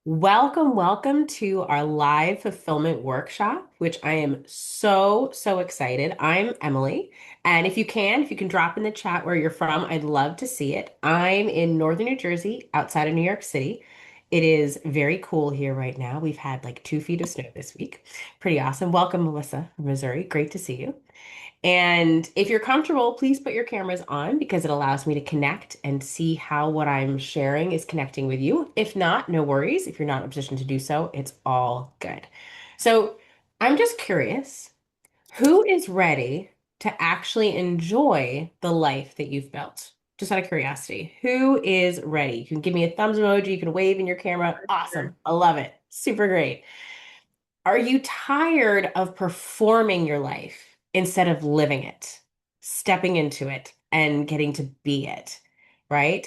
Welcome, welcome to our live fulfillment workshop, which I am so excited. I'm Emily, and if you can drop in the chat where you're from, I'd love to see it. I'm in northern New Jersey, outside of New York City. It is very cool here right now. We've had like 2 feet of snow this week. Pretty awesome. Welcome, Melissa from Missouri. Great to see you. And if you're comfortable, please put your cameras on because it allows me to connect and see how what I'm sharing is connecting with you. If not, no worries. If you're not in a position to do so, it's all good. So I'm just curious, who is ready to actually enjoy the life that you've built? Just out of curiosity, who is ready? You can give me a thumbs emoji, you can wave in your camera. Awesome. I love it. Super great. Are you tired of performing your life instead of living it, stepping into it and getting to be it, right?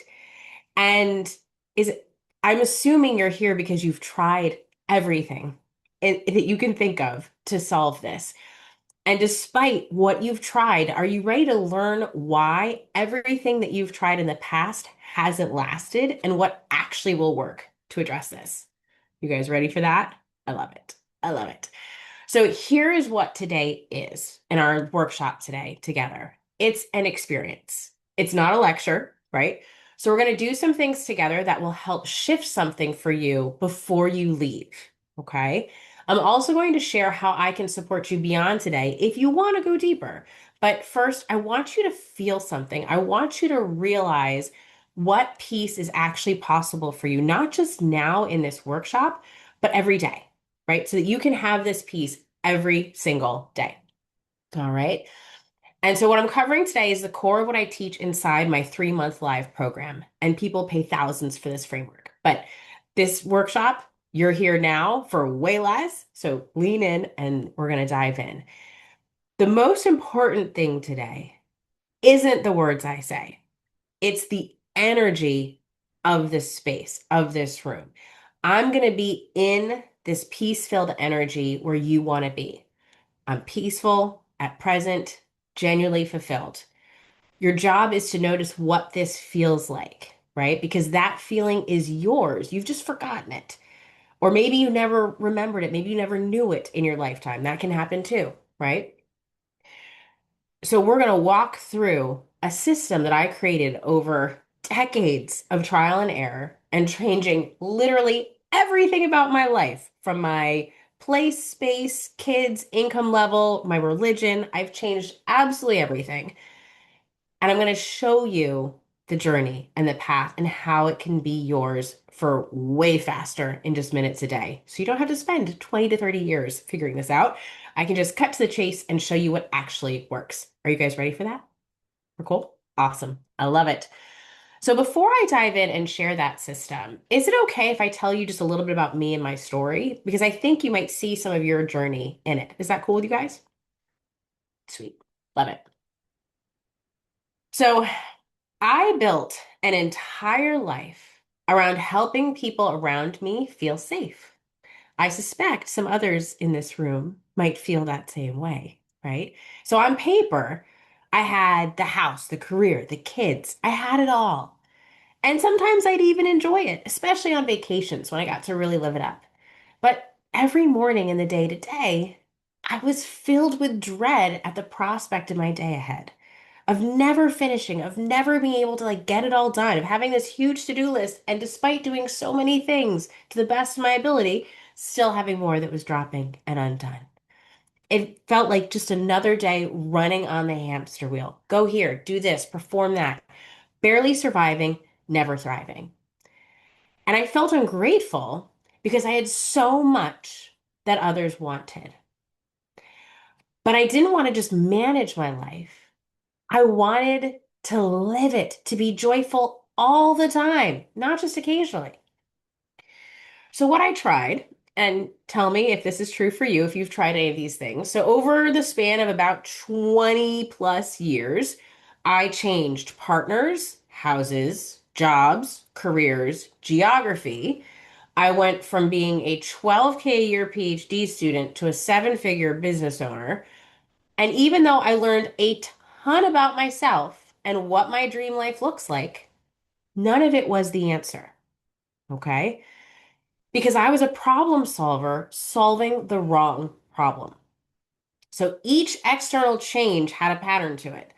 And is it, I'm assuming you're here because you've tried everything that you can think of to solve this. And despite what you've tried, are you ready to learn why everything that you've tried in the past hasn't lasted and what actually will work to address this? You guys ready for that? I love it. I love it. So here is what today is in our workshop today together. It's an experience. It's not a lecture, right? So we're going to do some things together that will help shift something for you before you leave. Okay. I'm also going to share how I can support you beyond today if you want to go deeper. But first, I want you to feel something. I want you to realize what piece is actually possible for you, not just now in this workshop, but every day, right? So that you can have this piece every single day. All right. And so, what I'm covering today is the core of what I teach inside my 3 month live program. And people pay thousands for this framework. But this workshop, you're here now for way less. So, lean in and we're going to dive in. The most important thing today isn't the words I say, it's the energy of this space, of this room. I'm going to be in this peace filled energy where you want to be. I'm peaceful, at present, genuinely fulfilled. Your job is to notice what this feels like, right? Because that feeling is yours. You've just forgotten it. Or maybe you never remembered it. Maybe you never knew it in your lifetime. That can happen too, right? So we're going to walk through a system that I created over decades of trial and error and changing literally everything about my life from my place, space, kids, income level, my religion. I've changed absolutely everything. And I'm going to show you the journey and the path and how it can be yours for way faster in just minutes a day. So you don't have to spend 20 to 30 years figuring this out. I can just cut to the chase and show you what actually works. Are you guys ready for that? We're cool? Awesome. I love it. So before I dive in and share that system, is it okay if I tell you just a little bit about me and my story? Because I think you might see some of your journey in it. Is that cool with you guys? Sweet. Love it. So I built an entire life around helping people around me feel safe. I suspect some others in this room might feel that same way, right? So on paper, I had the house, the career, the kids. I had it all. And sometimes I'd even enjoy it, especially on vacations when I got to really live it up. But every morning in the day to day, I was filled with dread at the prospect of my day ahead, of never finishing, of never being able to like get it all done, of having this huge to-do list, and despite doing so many things to the best of my ability, still having more that was dropping and undone. It felt like just another day running on the hamster wheel. Go here, do this, perform that, barely surviving, never thriving. And I felt ungrateful because I had so much that others wanted. But I didn't want to just manage my life. I wanted to live it, to be joyful all the time, not just occasionally. So, what I tried, and tell me if this is true for you, if you've tried any of these things. So, over the span of about 20 plus years, I changed partners, houses, jobs, careers, geography. I went from being a 12K a year PhD student to a seven-figure business owner. And even though I learned a ton about myself and what my dream life looks like, none of it was the answer. Okay. because I was a problem solver solving the wrong problem. So each external change had a pattern to it.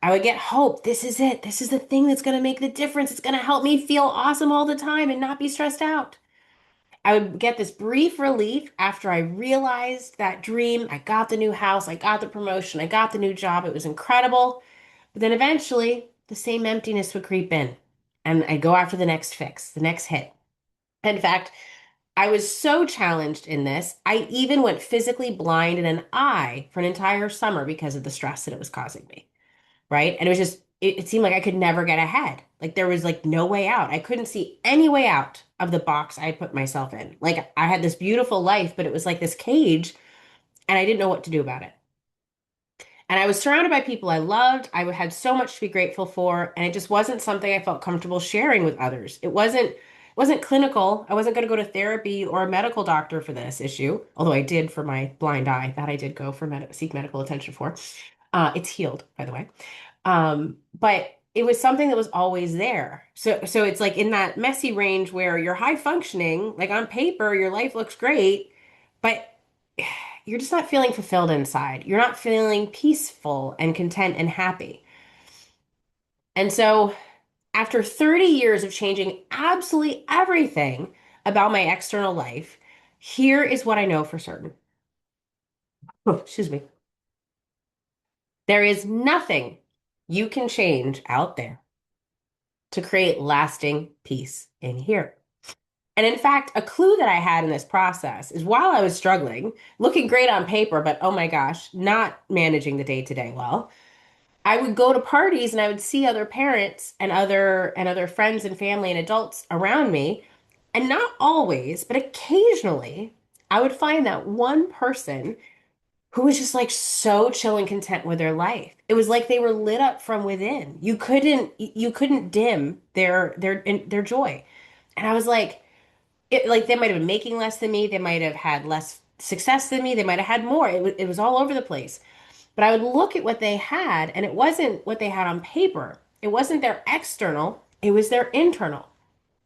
I would get hope. This is it. This is the thing that's going to make the difference. It's going to help me feel awesome all the time and not be stressed out. I would get this brief relief after I realized that dream. I got the new house, I got the promotion, I got the new job. It was incredible. But then eventually, the same emptiness would creep in, and I'd go after the next fix, the next hit. In fact, I was so challenged in this, I even went physically blind in an eye for an entire summer because of the stress that it was causing me, right? And it was just, it seemed like I could never get ahead. Like there was like no way out. I couldn't see any way out of the box I put myself in. Like I had this beautiful life, but it was like this cage, and I didn't know what to do about it. And I was surrounded by people I loved. I had so much to be grateful for, and it just wasn't something I felt comfortable sharing with others. It wasn't clinical. I wasn't going to go to therapy or a medical doctor for this issue, although I did for my blind eye. That I did go for seek medical attention for. It's healed, by the way. But it was something that was always there. So it's like in that messy range where you're high functioning, like on paper, your life looks great, but you're just not feeling fulfilled inside. You're not feeling peaceful and content and happy. And so after 30 years of changing absolutely everything about my external life, here is what I know for certain. Oh, excuse me. There is nothing you can change out there to create lasting peace in here. And in fact, a clue that I had in this process is while I was struggling, looking great on paper, but oh my gosh, not managing the day to day well, I would go to parties and I would see other parents and other friends and family and adults around me. And not always, but occasionally, I would find that one person who was just like so chill and content with their life. It was like they were lit up from within. You couldn't dim their joy. And I was like they might have been making less than me, they might have had less success than me, they might have had more. It was all over the place. But I would look at what they had, and it wasn't what they had on paper. It wasn't their external, it was their internal,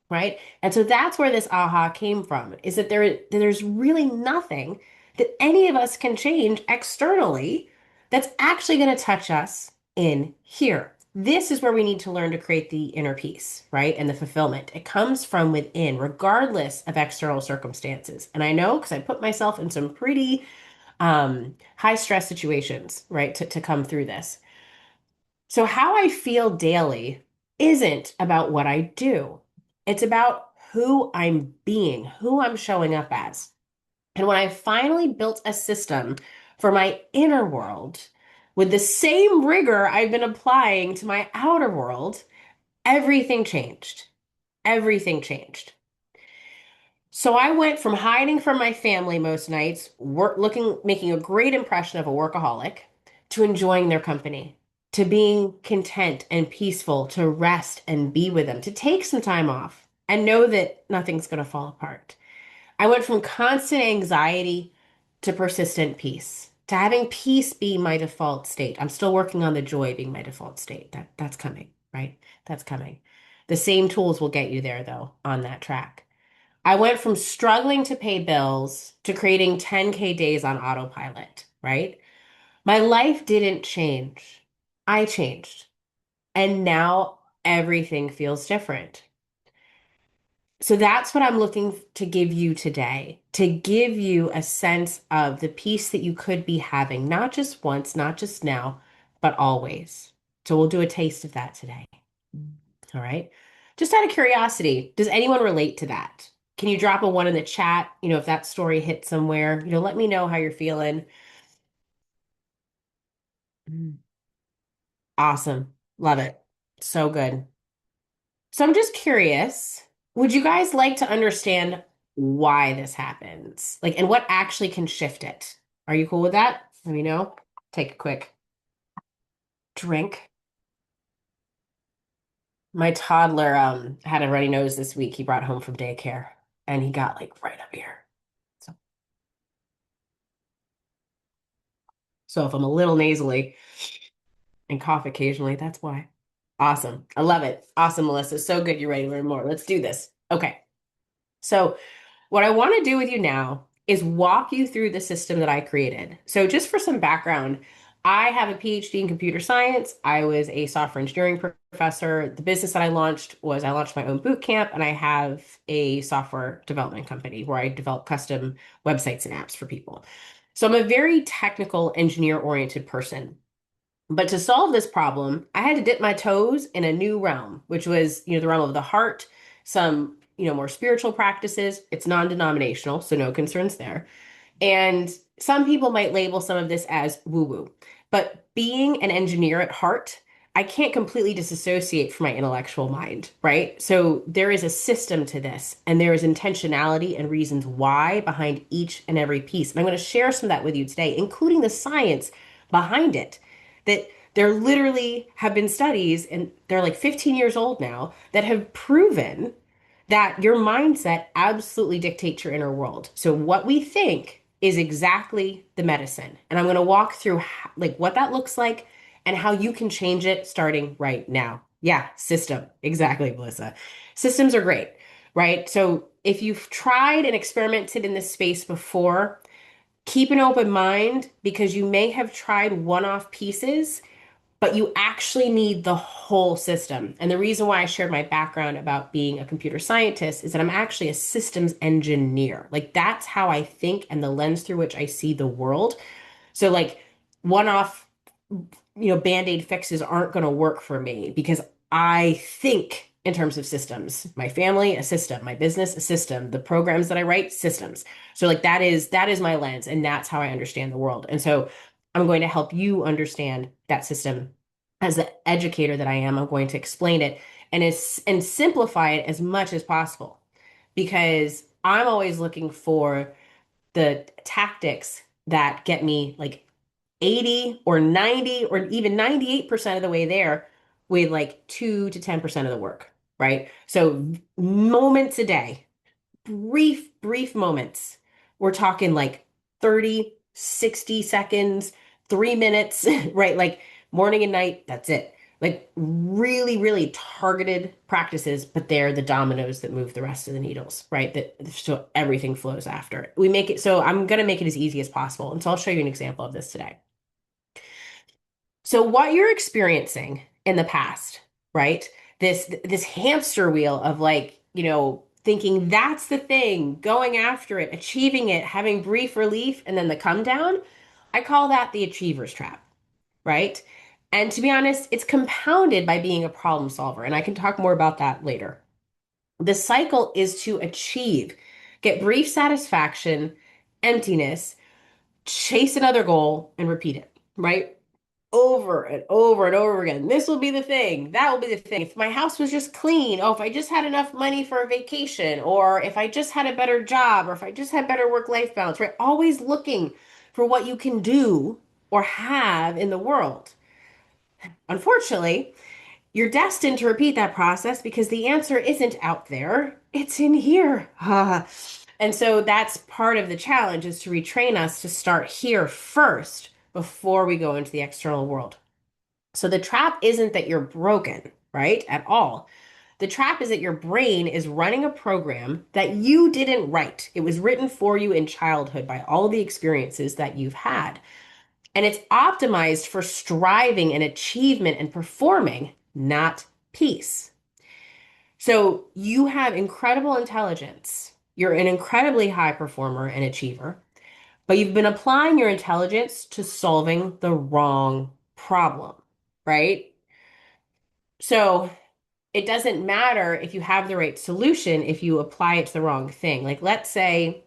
right? And so that's where this aha came from, is that there's really nothing that any of us can change externally that's actually going to touch us in here. This is where we need to learn to create the inner peace, right? And the fulfillment. It comes from within, regardless of external circumstances. And I know because I put myself in some pretty high stress situations, right, to come through this. So, how I feel daily isn't about what I do, it's about who I'm being, who I'm showing up as. And when I finally built a system for my inner world with the same rigor I've been applying to my outer world, everything changed. Everything changed. So I went from hiding from my family most nights, making a great impression of a workaholic, to enjoying their company, to being content and peaceful, to rest and be with them, to take some time off and know that nothing's going to fall apart. I went from constant anxiety to persistent peace, to having peace be my default state. I'm still working on the joy being my default state. That's coming, right? That's coming. The same tools will get you there though on that track. I went from struggling to pay bills to creating 10K days on autopilot, right? My life didn't change. I changed. And now everything feels different. So that's what I'm looking to give you today, to give you a sense of the peace that you could be having, not just once, not just now, but always. So we'll do a taste of that today. All right. Just out of curiosity, does anyone relate to that? Can you drop a one in the chat? If that story hit somewhere, let me know how you're feeling. Mm. Awesome. Love it. So good. So I'm just curious, would you guys like to understand why this happens? Like, and what actually can shift it? Are you cool with that? Let me know. Take a quick drink. My toddler had a runny nose this week. He brought home from daycare and he got like right up here. So so if I'm a little nasally and cough occasionally, that's why. Awesome. I love it. Awesome, Melissa. So good you're ready to learn more. Let's do this. Okay. So What I want to do with you now is walk you through the system that I created. So, just for some background, I have a PhD in computer science. I was a software engineering professor. The business that I launched my own boot camp, and I have a software development company where I develop custom websites and apps for people. So, I'm a very technical, engineer oriented person. But to solve this problem, I had to dip my toes in a new realm, which was, the realm of the heart, some, more spiritual practices. It's non-denominational, so no concerns there. And some people might label some of this as woo-woo. But being an engineer at heart, I can't completely disassociate from my intellectual mind, right? So there is a system to this, and there is intentionality and reasons why behind each and every piece. And I'm going to share some of that with you today, including the science behind it. That there literally have been studies, and they're like 15 years old now, that have proven that your mindset absolutely dictates your inner world. So what we think is exactly the medicine. And I'm going to walk through like what that looks like and how you can change it starting right now. Yeah, system. Exactly, Melissa. Systems are great, right? So if you've tried and experimented in this space before, keep an open mind because you may have tried one-off pieces, but you actually need the whole system. And the reason why I shared my background about being a computer scientist is that I'm actually a systems engineer. Like that's how I think and the lens through which I see the world. So like one-off, band-aid fixes aren't going to work for me because I think in terms of systems. My family, a system, my business, a system, the programs that I write, systems. So like that is my lens and that's how I understand the world. And so I'm going to help you understand that system as the educator that I am. I'm going to explain it and simplify it as much as possible because I'm always looking for the tactics that get me like 80 or 90 or even 98% of the way there with like 2 to 10% of the work, right? So moments a day, brief moments. We're talking like 30, 60 seconds, 3 minutes, right? Like morning and night, that's it. Like really, really targeted practices, but they're the dominoes that move the rest of the needles, right? That so everything flows after. We make it so I'm gonna make it as easy as possible. And so I'll show you an example of this today. So what you're experiencing in the past, right? This hamster wheel of like, thinking that's the thing, going after it, achieving it, having brief relief, and then the come down. I call that the achiever's trap, right? And to be honest, it's compounded by being a problem solver, and I can talk more about that later. The cycle is to achieve, get brief satisfaction, emptiness, chase another goal, and repeat it, right? Over and over and over again. This will be the thing. That will be the thing. If my house was just clean, oh, if I just had enough money for a vacation, or if I just had a better job, or if I just had better work-life balance, right? Always looking for what you can do or have in the world. Unfortunately, you're destined to repeat that process because the answer isn't out there. It's in here. And so that's part of the challenge is to retrain us to start here first before we go into the external world. So the trap isn't that you're broken, right? At all. The trap is that your brain is running a program that you didn't write. It was written for you in childhood by all the experiences that you've had. And it's optimized for striving and achievement and performing, not peace. So you have incredible intelligence. You're an incredibly high performer and achiever, but you've been applying your intelligence to solving the wrong problem, right? So it doesn't matter if you have the right solution if you apply it to the wrong thing. Like, let's say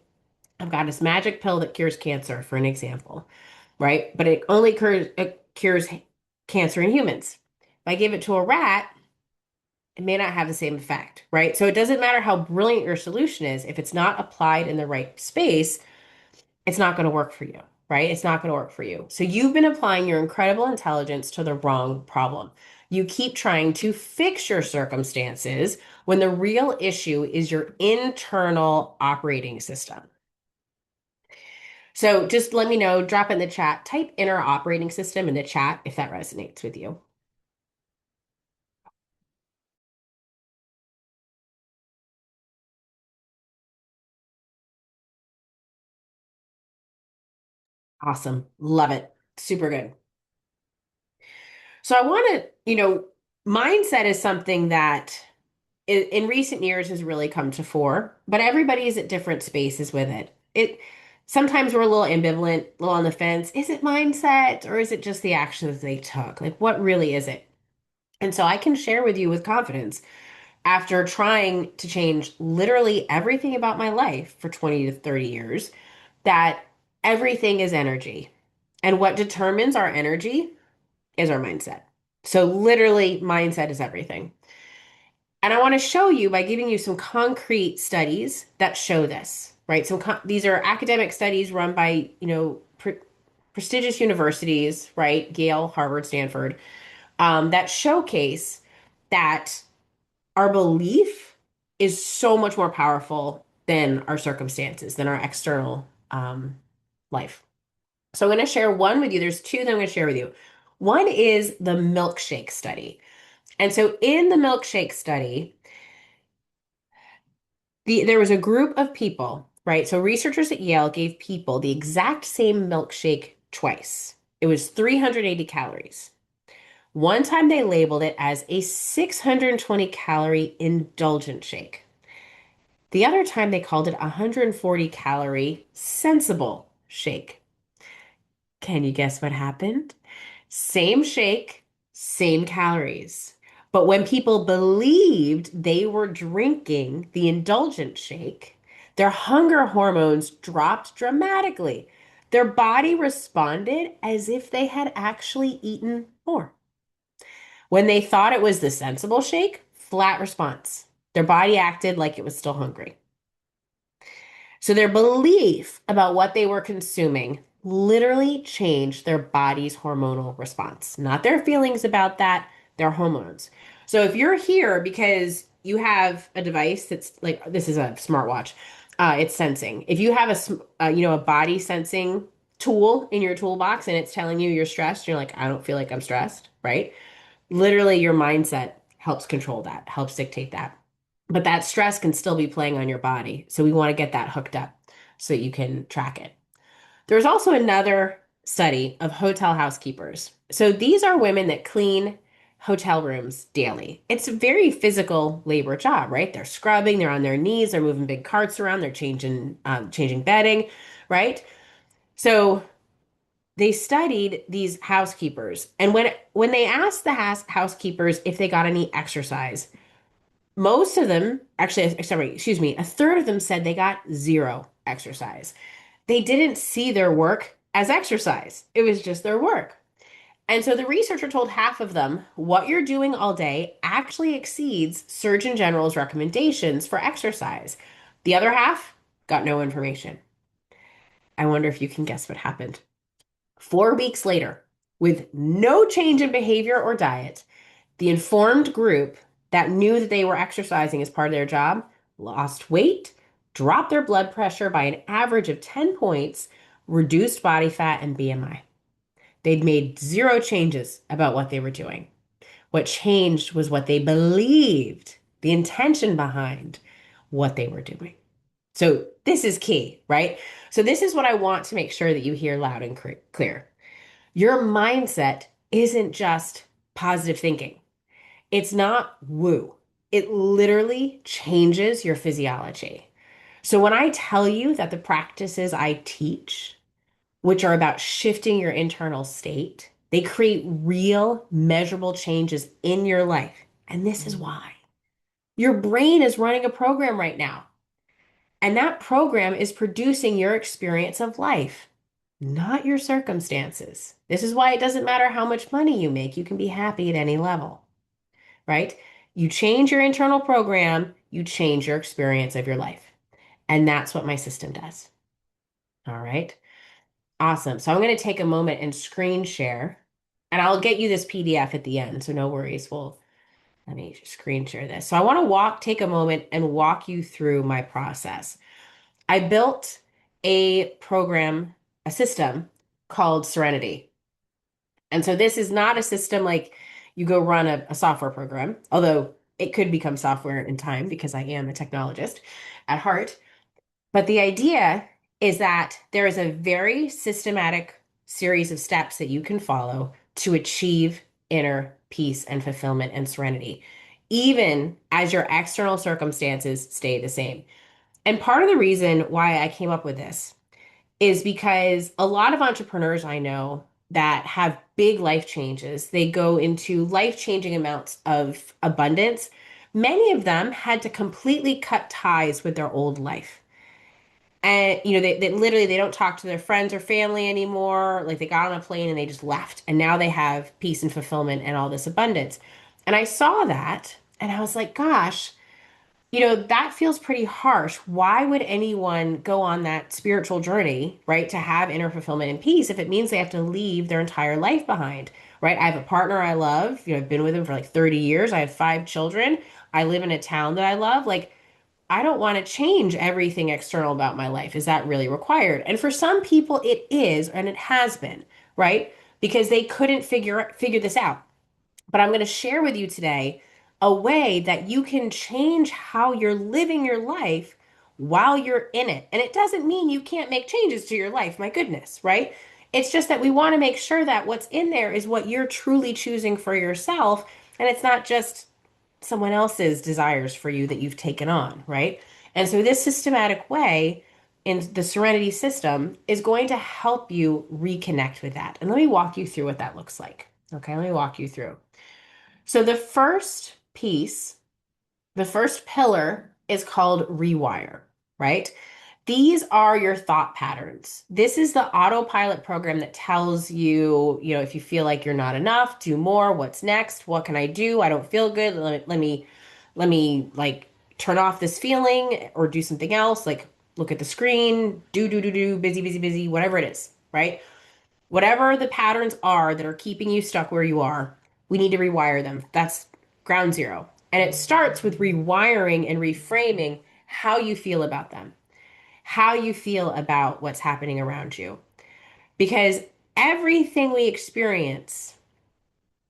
I've got this magic pill that cures cancer, for an example, right? But it cures cancer in humans. If I give it to a rat, it may not have the same effect, right? So it doesn't matter how brilliant your solution is, if it's not applied in the right space, it's not going to work for you, right? It's not going to work for you. So you've been applying your incredible intelligence to the wrong problem. You keep trying to fix your circumstances when the real issue is your internal operating system. So just let me know, drop in the chat, type inner operating system in the chat if that resonates with you. Awesome. Love it. Super good. So I want to, mindset is something that in recent years has really come to fore, but everybody is at different spaces with it. Sometimes we're a little ambivalent, a little on the fence. Is it mindset or is it just the actions they took? Like what really is it? And so I can share with you with confidence after trying to change literally everything about my life for 20 to 30 years that everything is energy. And what determines our energy is our mindset. So literally mindset is everything. And I want to show you by giving you some concrete studies that show this, right? These are academic studies run by, prestigious universities, right? Yale, Harvard, Stanford, that showcase that our belief is so much more powerful than our circumstances, than our external life. So I'm going to share one with you. There's two that I'm going to share with you. One is the milkshake study. And so in the milkshake study, there was a group of people, right? So researchers at Yale gave people the exact same milkshake twice. It was 380 calories. One time they labeled it as a 620 calorie indulgent shake. The other time they called it a 140 calorie sensible shake. Can you guess what happened? Same shake, same calories. But when people believed they were drinking the indulgent shake, their hunger hormones dropped dramatically. Their body responded as if they had actually eaten more. When they thought it was the sensible shake, flat response. Their body acted like it was still hungry. So their belief about what they were consuming literally changed their body's hormonal response, not their feelings about that, their hormones. So if you're here because you have a device that's like this is a smartwatch, it's sensing. If you have a body sensing tool in your toolbox and it's telling you you're stressed, you're like, I don't feel like I'm stressed, right? Literally, your mindset helps control that, helps dictate that. But that stress can still be playing on your body. So we want to get that hooked up so that you can track it. There's also another study of hotel housekeepers. So these are women that clean hotel rooms daily. It's a very physical labor job, right? They're scrubbing, they're on their knees, they're moving big carts around, they're changing bedding, right? So they studied these housekeepers, and when they asked the housekeepers if they got any exercise, most of them, actually, sorry, excuse me, a third of them said they got zero exercise. They didn't see their work as exercise. It was just their work. And so the researcher told half of them, what you're doing all day actually exceeds Surgeon General's recommendations for exercise. The other half got no information. I wonder if you can guess what happened. 4 weeks later, with no change in behavior or diet, the informed group that knew that they were exercising as part of their job lost weight, dropped their blood pressure by an average of 10 points, reduced body fat and BMI. They'd made zero changes about what they were doing. What changed was what they believed, the intention behind what they were doing. So this is key, right? So this is what I want to make sure that you hear loud and clear. Your mindset isn't just positive thinking. It's not woo. It literally changes your physiology. So when I tell you that the practices I teach, which are about shifting your internal state, they create real, measurable changes in your life. And this is why. Your brain is running a program right now. And that program is producing your experience of life, not your circumstances. This is why it doesn't matter how much money you make, you can be happy at any level, right? You change your internal program, you change your experience of your life. And that's what my system does. All right. Awesome. So I'm going to take a moment and screen share, and I'll get you this PDF at the end. So no worries. Let me screen share this. So I want to take a moment and walk you through my process. I built a program, a system called Serenity. And so this is not a system like you go run a software program, although it could become software in time because I am a technologist at heart. But the idea is that there is a very systematic series of steps that you can follow to achieve inner peace and fulfillment and serenity, even as your external circumstances stay the same. And part of the reason why I came up with this is because a lot of entrepreneurs I know that have big life changes, they go into life-changing amounts of abundance. Many of them had to completely cut ties with their old life. And they literally they don't talk to their friends or family anymore. Like they got on a plane and they just left. And now they have peace and fulfillment and all this abundance. And I saw that and I was like, gosh, that feels pretty harsh. Why would anyone go on that spiritual journey, right, to have inner fulfillment and peace if it means they have to leave their entire life behind, right? I have a partner I love. I've been with him for like 30 years. I have 5 children. I live in a town that I love. Like, I don't want to change everything external about my life. Is that really required? And for some people, it is, and it has been, right? Because they couldn't figure this out. But I'm going to share with you today a way that you can change how you're living your life while you're in it. And it doesn't mean you can't make changes to your life, my goodness, right? It's just that we want to make sure that what's in there is what you're truly choosing for yourself. And it's not just someone else's desires for you that you've taken on, right? And so this systematic way in the Serenity system is going to help you reconnect with that. And let me walk you through what that looks like. Okay, let me walk you through. So the first piece, the first pillar is called rewire, right? These are your thought patterns. This is the autopilot program that tells you, if you feel like you're not enough, do more, what's next, what can I do? I don't feel good. Let me like turn off this feeling or do something else, like look at the screen, do, busy, busy, busy, whatever it is, right? Whatever the patterns are that are keeping you stuck where you are, we need to rewire them. That's ground zero. And it starts with rewiring and reframing how you feel about them, how you feel about what's happening around you. Because everything we experience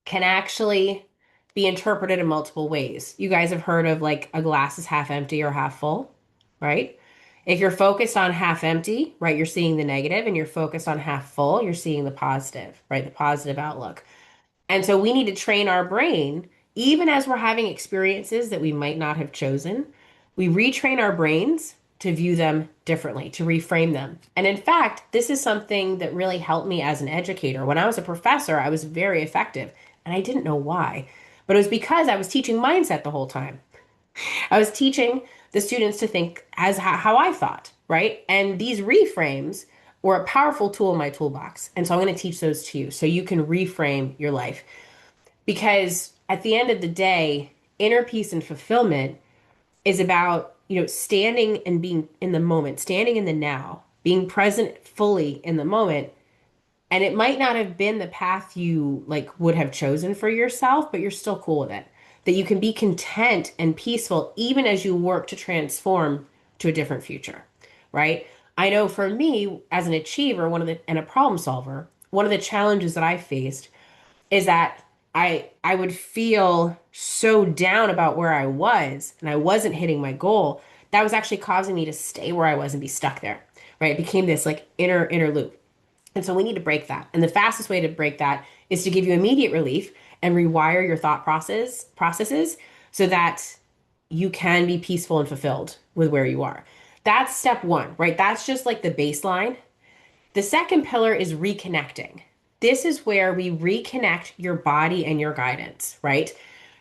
can actually be interpreted in multiple ways. You guys have heard of like a glass is half empty or half full, right? If you're focused on half empty, right, you're seeing the negative, and you're focused on half full, you're seeing the positive, right? The positive outlook. And so we need to train our brain, even as we're having experiences that we might not have chosen, we retrain our brains to view them differently, to reframe them. And in fact, this is something that really helped me as an educator. When I was a professor, I was very effective, and I didn't know why. But it was because I was teaching mindset the whole time. I was teaching the students to think as how I thought, right? And these reframes were a powerful tool in my toolbox. And so I'm going to teach those to you so you can reframe your life. Because at the end of the day, inner peace and fulfillment is about, standing and being in the moment, standing in the now, being present fully in the moment. And it might not have been the path you like would have chosen for yourself, but you're still cool with it. That you can be content and peaceful even as you work to transform to a different future, right? I know for me as an achiever, and a problem solver, one of the challenges that I faced is that I would feel so down about where I was and I wasn't hitting my goal. That was actually causing me to stay where I was and be stuck there, right? It became this like inner loop. And so we need to break that. And the fastest way to break that is to give you immediate relief and rewire your thought processes so that you can be peaceful and fulfilled with where you are. That's step one, right? That's just like the baseline. The second pillar is reconnecting. This is where we reconnect your body and your guidance, right?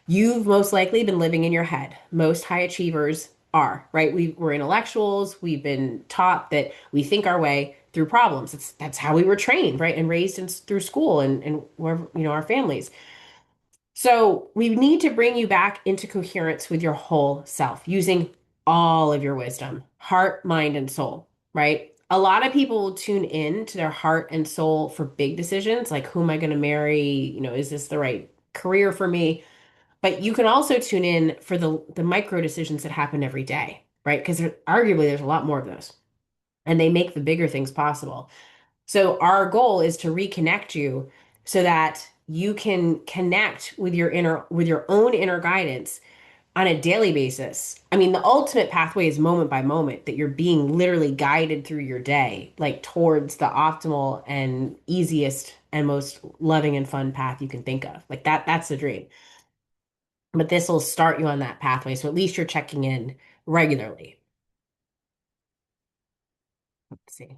You've most likely been living in your head. Most high achievers are, right? We're intellectuals. We've been taught that we think our way through problems. That's how we were trained, right? And raised through school and wherever, our families. So we need to bring you back into coherence with your whole self using all of your wisdom, heart, mind, and soul, right? A lot of people will tune in to their heart and soul for big decisions, like who am I going to marry? Is this the right career for me? But you can also tune in for the micro decisions that happen every day, right? Because arguably there's a lot more of those, and they make the bigger things possible. So our goal is to reconnect you so that you can connect with your own inner guidance on a daily basis. I mean, the ultimate pathway is moment by moment that you're being literally guided through your day, like towards the optimal and easiest and most loving and fun path you can think of. Like that's the dream. But this will start you on that pathway. So at least you're checking in regularly. Let's see.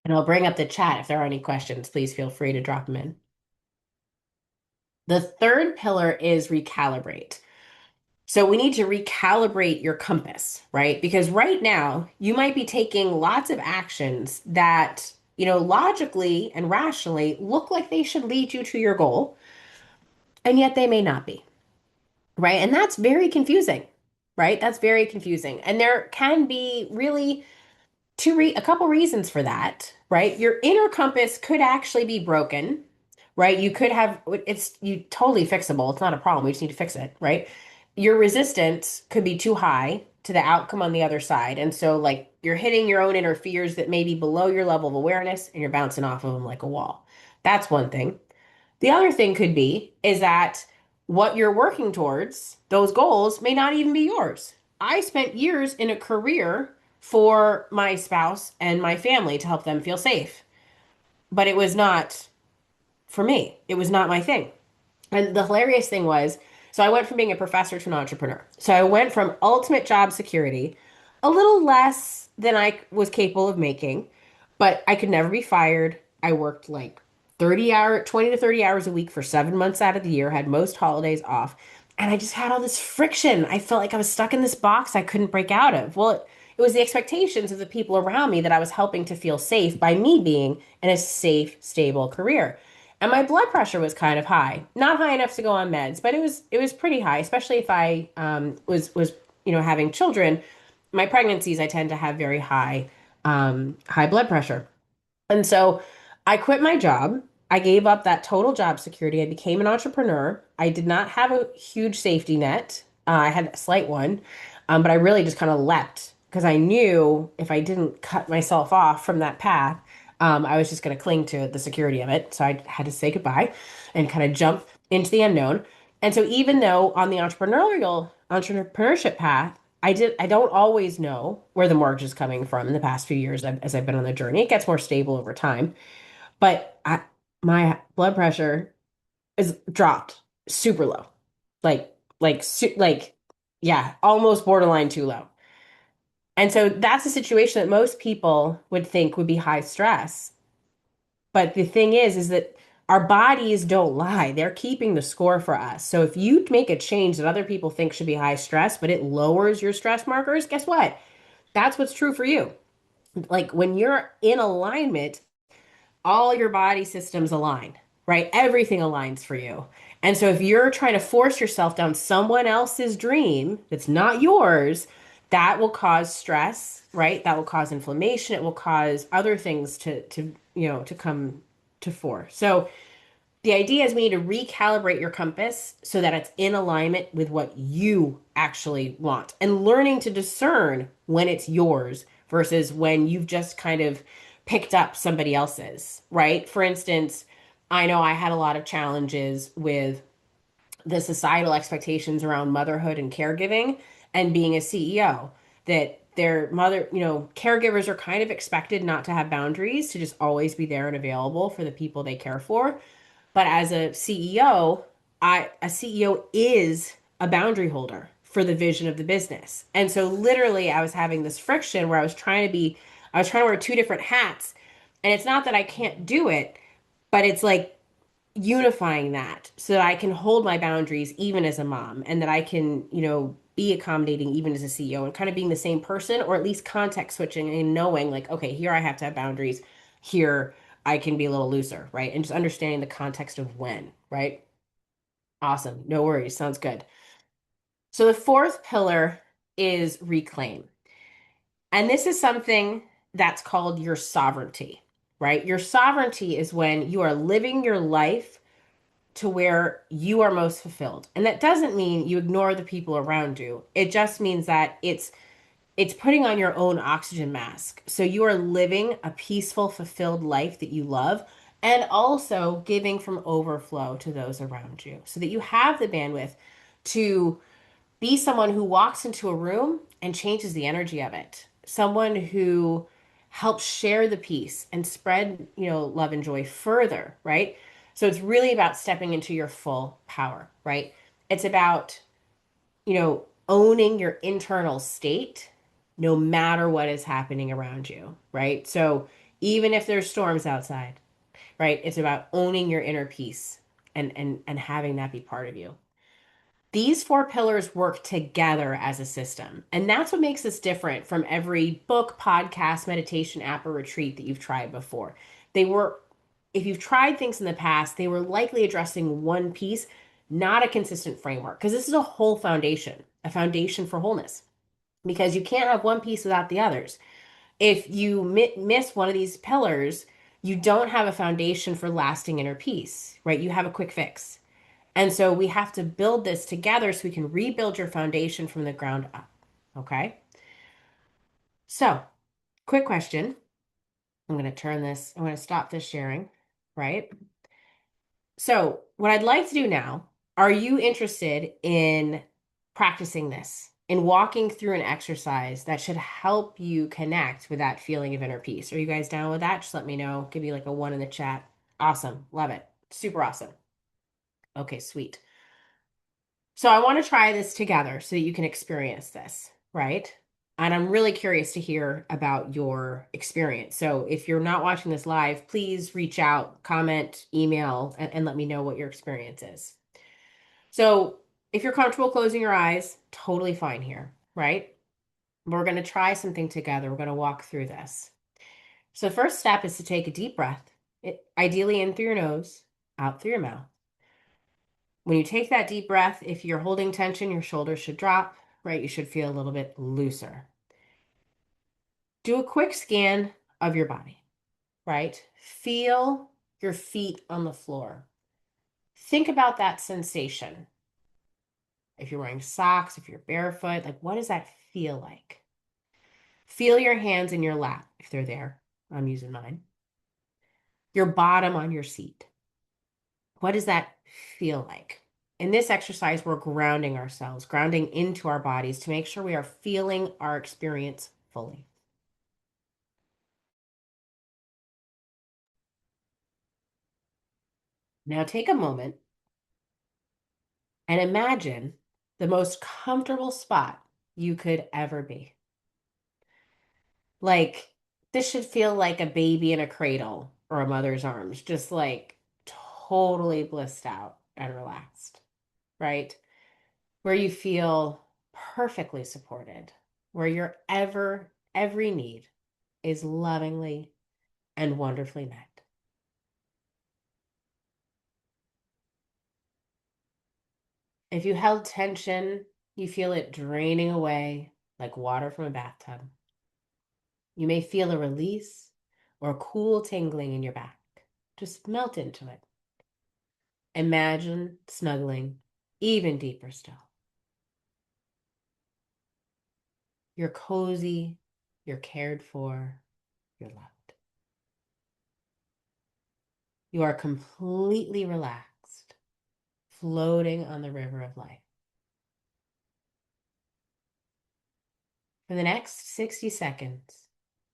And I'll bring up the chat if there are any questions. Please feel free to drop them in. The third pillar is recalibrate. So we need to recalibrate your compass, right? Because right now you might be taking lots of actions that, logically and rationally look like they should lead you to your goal, and yet they may not be, right? And that's very confusing, right? That's very confusing. And there can be really a couple reasons for that, right? Your inner compass could actually be broken, right? You could have it's you totally fixable. It's not a problem. We just need to fix it, right? Your resistance could be too high to the outcome on the other side. And so like you're hitting your own inner fears that may be below your level of awareness and you're bouncing off of them like a wall. That's one thing. The other thing could be is that what you're working towards, those goals may not even be yours. I spent years in a career for my spouse and my family to help them feel safe, but it was not for me. It was not my thing. And the hilarious thing was, so I went from being a professor to an entrepreneur. So I went from ultimate job security, a little less than I was capable of making, but I could never be fired. I worked like 20 to 30 hours a week for 7 months out of the year, had most holidays off. And I just had all this friction. I felt like I was stuck in this box I couldn't break out of. Well, it was the expectations of the people around me that I was helping to feel safe by me being in a safe, stable career. And my blood pressure was kind of high. Not high enough to go on meds, but it was pretty high, especially if I was having children. My pregnancies, I tend to have very high blood pressure. And so I quit my job. I gave up that total job security. I became an entrepreneur. I did not have a huge safety net. I had a slight one, but I really just kind of leapt because I knew if I didn't cut myself off from that path, I was just going to cling to the security of it. So I had to say goodbye and kind of jump into the unknown. And so even though on the entrepreneurship path, I don't always know where the mortgage is coming from in the past few years as I've been on the journey. It gets more stable over time, but my blood pressure is dropped super low. Like yeah, almost borderline too low. And so that's a situation that most people would think would be high stress. But the thing is that our bodies don't lie. They're keeping the score for us. So if you make a change that other people think should be high stress, but it lowers your stress markers, guess what? That's what's true for you. Like when you're in alignment, all your body systems align, right? Everything aligns for you. And so if you're trying to force yourself down someone else's dream that's not yours, that will cause stress, right? That will cause inflammation. It will cause other things to come to fore. So the idea is we need to recalibrate your compass so that it's in alignment with what you actually want and learning to discern when it's yours versus when you've just kind of picked up somebody else's, right? For instance, I know I had a lot of challenges with the societal expectations around motherhood and caregiving and being a CEO that their caregivers are kind of expected not to have boundaries, to just always be there and available for the people they care for. But as a CEO, a CEO is a boundary holder for the vision of the business. And so literally I was having this friction where I was trying to wear two different hats. And it's not that I can't do it, but it's like unifying that so that I can hold my boundaries even as a mom and that I can, be accommodating even as a CEO and kind of being the same person or at least context switching and knowing like, okay, here I have to have boundaries. Here I can be a little looser, right? And just understanding the context of when, right? Awesome. No worries. Sounds good. So the fourth pillar is reclaim. And this is something that's called your sovereignty, right? Your sovereignty is when you are living your life to where you are most fulfilled. And that doesn't mean you ignore the people around you. It just means that It's putting on your own oxygen mask. So you are living a peaceful, fulfilled life that you love and also giving from overflow to those around you so that you have the bandwidth to be someone who walks into a room and changes the energy of it. Someone who helps share the peace and spread, love and joy further, right? So it's really about stepping into your full power, right? It's about owning your internal state no matter what is happening around you, right? So even if there's storms outside, right? It's about owning your inner peace and having that be part of you. These four pillars work together as a system. And that's what makes us different from every book, podcast, meditation app, or retreat that you've tried before. They were, if you've tried things in the past, they were likely addressing one piece, not a consistent framework, because this is a foundation for wholeness, because you can't have one piece without the others. If you miss one of these pillars, you don't have a foundation for lasting inner peace, right? You have a quick fix. And so we have to build this together so we can rebuild your foundation from the ground up. Okay. So, quick question. I'm going to stop this sharing, right? So, what I'd like to do now, are you interested in practicing this, in walking through an exercise that should help you connect with that feeling of inner peace? Are you guys down with that? Just let me know. Give you like a one in the chat. Awesome. Love it. Super awesome. Okay, sweet. So I want to try this together so that you can experience this, right? And I'm really curious to hear about your experience. So if you're not watching this live, please reach out, comment, email, and let me know what your experience is. So if you're comfortable closing your eyes, totally fine here, right? We're going to try something together. We're going to walk through this. So the first step is to take a deep breath, ideally in through your nose, out through your mouth. When you take that deep breath, if you're holding tension, your shoulders should drop, right? You should feel a little bit looser. Do a quick scan of your body, right? Feel your feet on the floor. Think about that sensation. If you're wearing socks, if you're barefoot, like what does that feel like? Feel your hands in your lap if they're there. I'm using mine. Your bottom on your seat. What does that feel like? In this exercise, we're grounding ourselves, grounding into our bodies to make sure we are feeling our experience fully. Now take a moment and imagine the most comfortable spot you could ever be. Like, this should feel like a baby in a cradle or a mother's arms, just like totally blissed out and relaxed, right? Where you feel perfectly supported, where every need is lovingly and wonderfully met. If you held tension, you feel it draining away like water from a bathtub. You may feel a release or a cool tingling in your back. Just melt into it. Imagine snuggling even deeper still. You're cozy, you're cared for, you're loved. You are completely relaxed, floating on the river of life. For the next 60 seconds,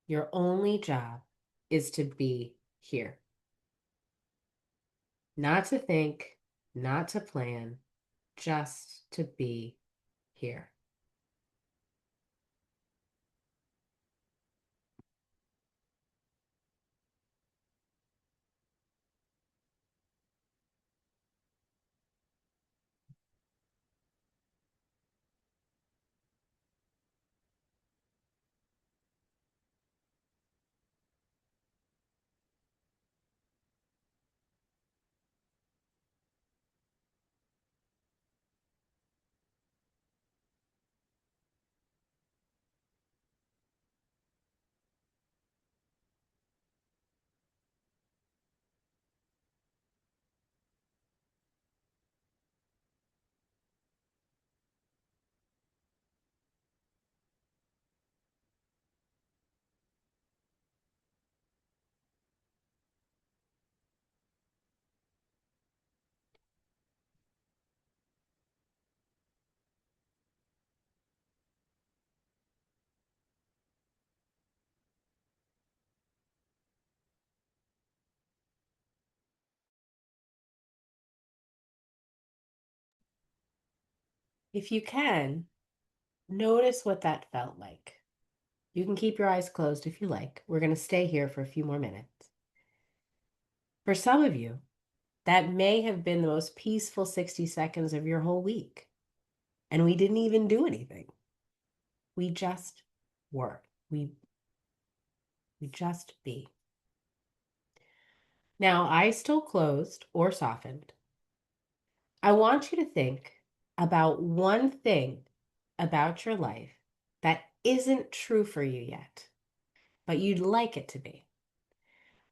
your only job is to be here. Not to think, not to plan, just to be here. If you can, notice what that felt like. You can keep your eyes closed if you like. We're going to stay here for a few more minutes. For some of you, that may have been the most peaceful 60 seconds of your whole week. And we didn't even do anything. We just were. We just be. Now, eyes still closed or softened. I want you to think about one thing about your life that isn't true for you yet, but you'd like it to be.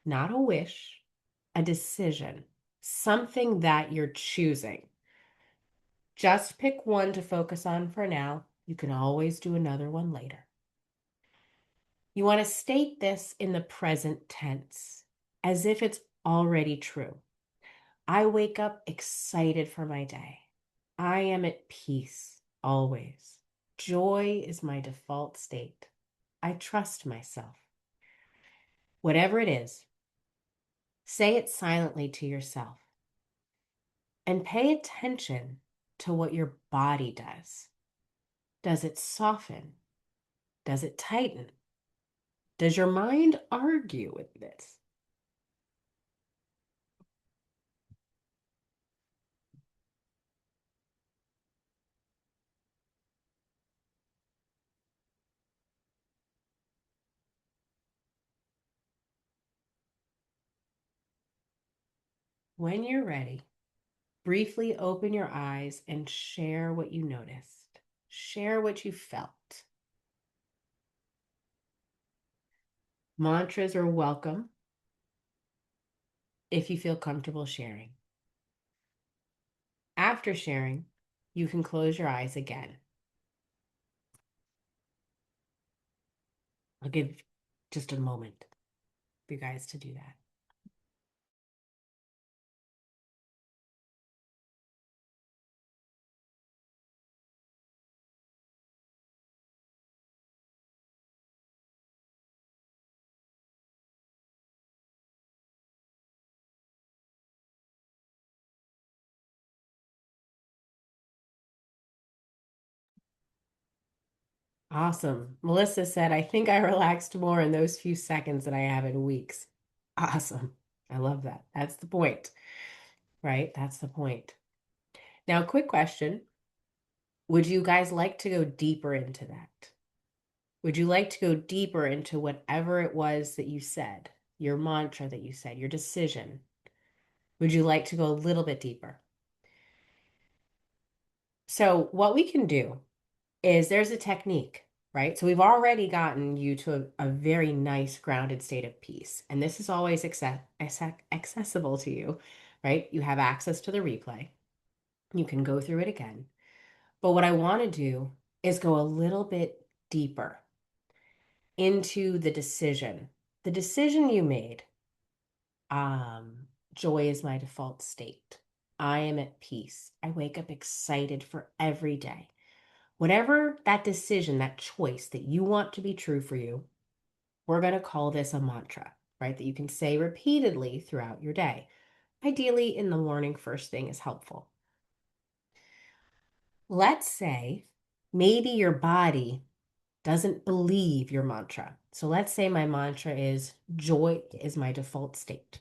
Not a wish, a decision, something that you're choosing. Just pick one to focus on for now. You can always do another one later. You want to state this in the present tense, as if it's already true. I wake up excited for my day. I am at peace always. Joy is my default state. I trust myself. Whatever it is, say it silently to yourself and pay attention to what your body does. Does it soften? Does it tighten? Does your mind argue with this? When you're ready, briefly open your eyes and share what you noticed. Share what you felt. Mantras are welcome if you feel comfortable sharing. After sharing, you can close your eyes again. I'll give just a moment for you guys to do that. Awesome. Melissa said, I think I relaxed more in those few seconds than I have in weeks. Awesome. I love that. That's the point, right? That's the point. Now, quick question. Would you guys like to go deeper into that? Would you like to go deeper into whatever it was that you said, your mantra that you said, your decision? Would you like to go a little bit deeper? So, what we can do is there's a technique, right? So, we've already gotten you to a very nice grounded state of peace. And this is always accessible to you, right? You have access to the replay. You can go through it again. But what I want to do is go a little bit deeper into the decision. The decision you made, joy is my default state. I am at peace. I wake up excited for every day. Whatever that decision, that choice that you want to be true for you, we're going to call this a mantra, right? That you can say repeatedly throughout your day. Ideally, in the morning, first thing is helpful. Let's say maybe your body doesn't believe your mantra. So let's say my mantra is joy is my default state.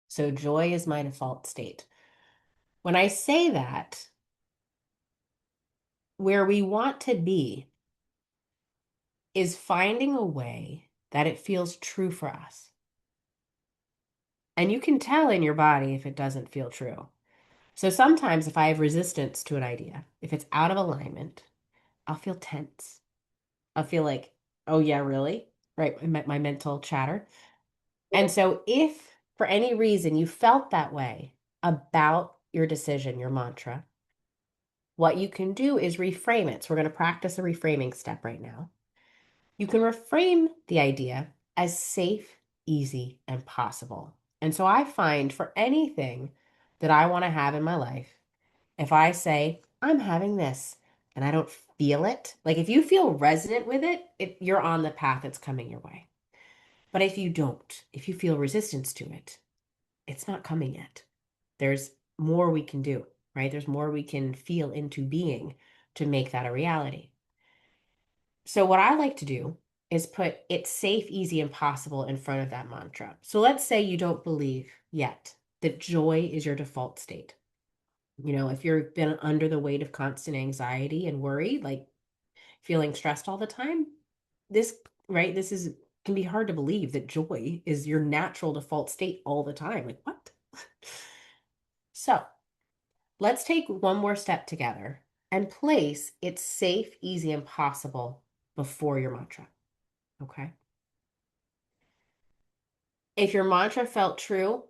So joy is my default state. When I say that, where we want to be is finding a way that it feels true for us. And you can tell in your body if it doesn't feel true. So sometimes if I have resistance to an idea, if it's out of alignment, I'll feel tense. I'll feel like, oh yeah, really? Right? My mental chatter. And so if for any reason you felt that way about your decision, your mantra, what you can do is reframe it. So we're going to practice a reframing step right now. You can reframe the idea as safe, easy, and possible. And so I find for anything that I want to have in my life, if I say, I'm having this and I don't feel it, like if you feel resonant with it, you're on the path that's coming your way. But if you don't, if you feel resistance to it, It's not coming yet. There's more we can do, right? There's more we can feel into being to make that a reality. So, what I like to do is put it's safe, easy, and possible in front of that mantra. So, let's say you don't believe yet that joy is your default state. If you've been under the weight of constant anxiety and worry, like feeling stressed all the time, this, right, this is can be hard to believe that joy is your natural default state all the time. Like, what? So, let's take one more step together and place it's safe, easy, and possible before your mantra. Okay. If your mantra felt true,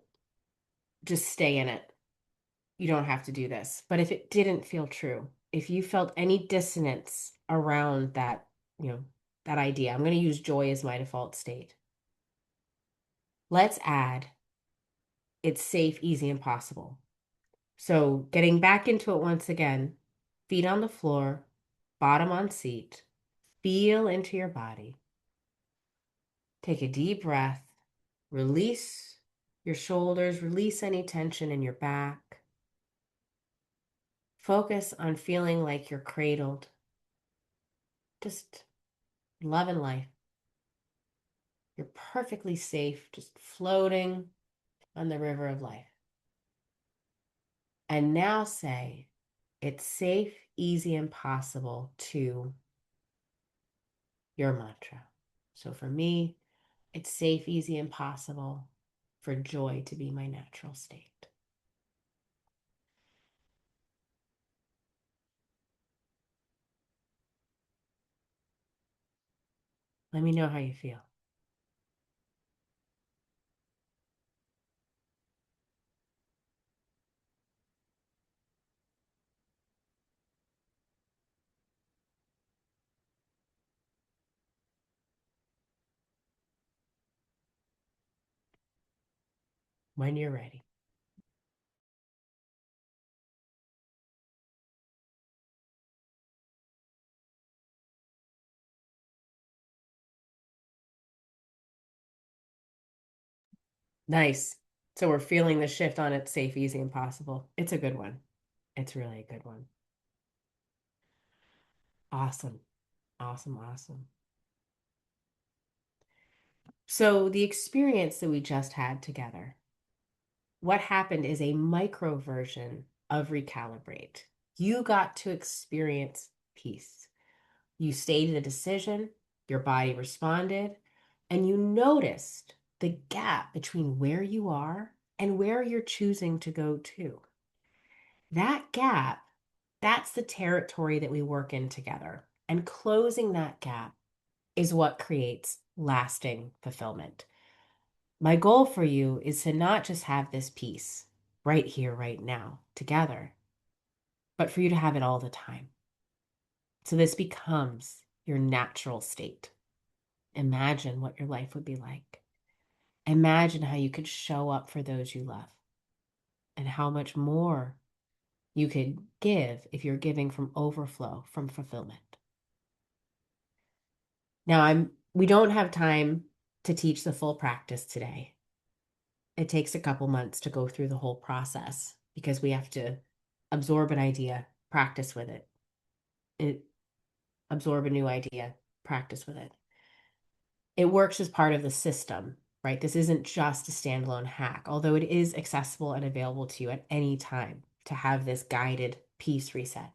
just stay in it. You don't have to do this. But if it didn't feel true, if you felt any dissonance around that, you know, that idea, I'm going to use joy as my default state. Let's add it's safe, easy, and possible. So getting back into it once again, feet on the floor, bottom on seat, feel into your body. Take a deep breath, release your shoulders, release any tension in your back. Focus on feeling like you're cradled, just love and life. You're perfectly safe, just floating on the river of life. And now say, it's safe, easy, and possible to your mantra. So for me, it's safe, easy, and possible for joy to be my natural state. Let me know how you feel. When you're ready. Nice. So we're feeling the shift on it's safe, easy, and possible. It's a good one. It's really a good one. Awesome. Awesome. Awesome. So the experience that we just had together, what happened is a micro version of recalibrate. You got to experience peace. You stated a decision, your body responded, and you noticed the gap between where you are and where you're choosing to go to. That gap, that's the territory that we work in together. And closing that gap is what creates lasting fulfillment. My goal for you is to not just have this peace right here, right now, together, but for you to have it all the time. So this becomes your natural state. Imagine what your life would be like. Imagine how you could show up for those you love and how much more you could give if you're giving from overflow, from fulfillment. Now, we don't have time to teach the full practice today. It takes a couple months to go through the whole process because we have to absorb an idea, practice with it, absorb a new idea, practice with it. It works as part of the system, right? This isn't just a standalone hack, although it is accessible and available to you at any time to have this guided peace reset.